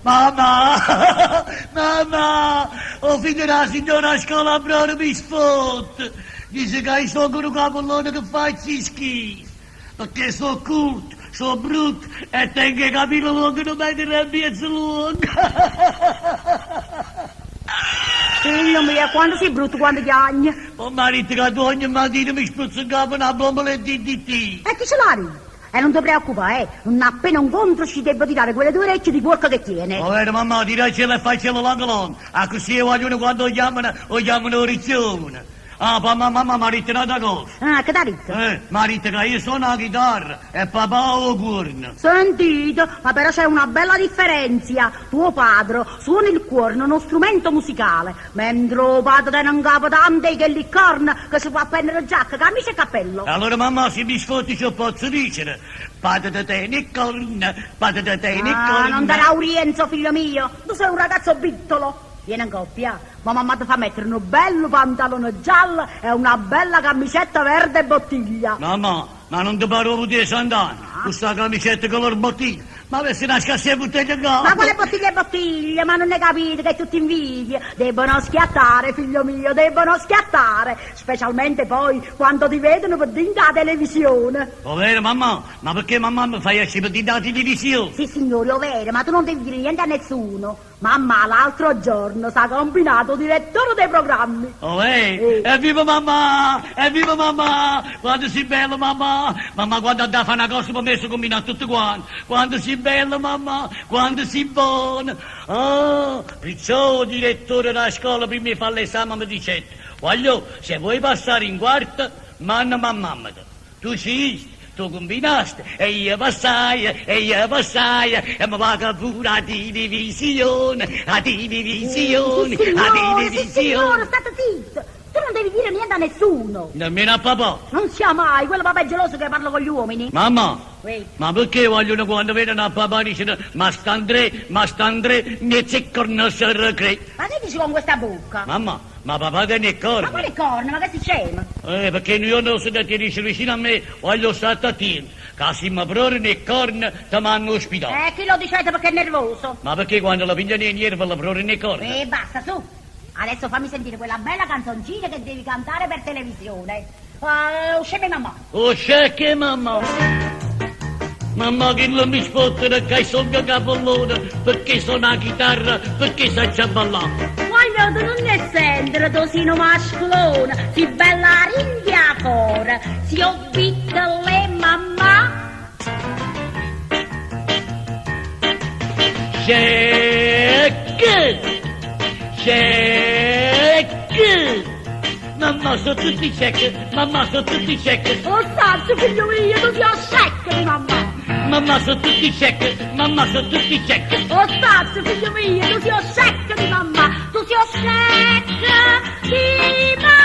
Mamma! Mamma! Ho finito la signora Scalabro mi sfotte. Dice che hai solo un capollone che facci schifo. Perché sono curto, sono brutto e tengo i capelli lunghi non mettere in mezzo lungo. Figlio mio, quando sei brutto, quando chiagni? Oh marito che tu ogni mattina mi spruzza in capo una bombola di DDT. E chi ce l'ha? E non ti preoccupare, non appena incontro ci devo tirare quelle 2 orecchie di porco che tiene. Va bene mamma, tiracela e faccela long. A così vogliono quando chiamano orizione. Ah, mamma mi ha detto una cosa. Ah, che t'ha detto? Mi ha detto che io suono la chitarra e papà ho cuorno. Sentito, ma però c'è una bella differenza. Tuo padre suona il cuorno, uno strumento musicale, mentre tuo padre tiene in capo tante che lì corna che si può prendere giacca, camicia e cappello. Allora mamma, se mi sfotti ci posso dire. Padre te tiene corna, padre te tiene corna. Ah, non darà Urienzo, figlio mio. Tu sei un ragazzo bittolo. Vieni in coppia, ma mamma ti fa mettere un bello pantalone giallo e una bella camicetta verde bottiglia. Mamma, ma non ti parlo di Sant'Anna, questa camicetta color bottiglia. Ma se nasca a bottiglia in Ma quale bottiglia e bottiglia? Ma non ne capite che è tutto invidia? Debbono schiattare, figlio mio, debbono schiattare. Specialmente poi quando ti vedono per dalla televisione. Ovvero mamma, ma perché mamma mi fai essere per dalla televisione? Sì signore, ovvero, ma tu non devi dire niente a nessuno. Mamma l'altro giorno si è combinato direttore dei programmi. Evviva mamma! Evviva mamma! Quando sei bella mamma! Mamma quando andava a fare una cosa per me si combina tutto quanto. Quando sei bella mamma! Quando sei buona! Ah, perciò il direttore della scuola prima di fare l'esame mi dice: voglio, se vuoi passare in quarta, manna mamma. Tu ci tu combinaste, e io passai, e mi paga pure a televisione, Signore, state zitto, tu non devi dire niente a nessuno. Nemmeno a papà. Non sia mai, quello papà è geloso che parla con gli uomini. Mamma, Sì. ma perché vogliono quando vedono a papà dicono, ma st'André, ne ziccorno serre. Ma che dici con questa bocca? Mamma, ma papà te ne Ma corna? quale corna, ma che si scema? Perché io non so da ti dice vicino a me, voglio stare attento. Che se mi proprio ne corna, ti manno ospitato. Chi lo dicete perché è nervoso? Ma perché quando la pigliano in nervo la proprio ne corna? Basta, su. Adesso fammi sentire quella bella canzoncina che devi cantare per televisione. Uscimi mamma. Oh, che mamma! Mamma che non mi sfottere che sono capollone, perché suona la chitarra, perché sa già ballare. Voglio tu non ne sentire, tu sei un mascolone, si bella ringhia cuore, si obbita le mamma. Check! Mamma sono tutti check, mamma sono tutti check. Oh santo figlio mio, tu sei secco di mamma. Mamma sono tutti check, mamma sono tutti check. Oh santo figlio mio, tu sei secco di mamma, tu sei secco di mamma.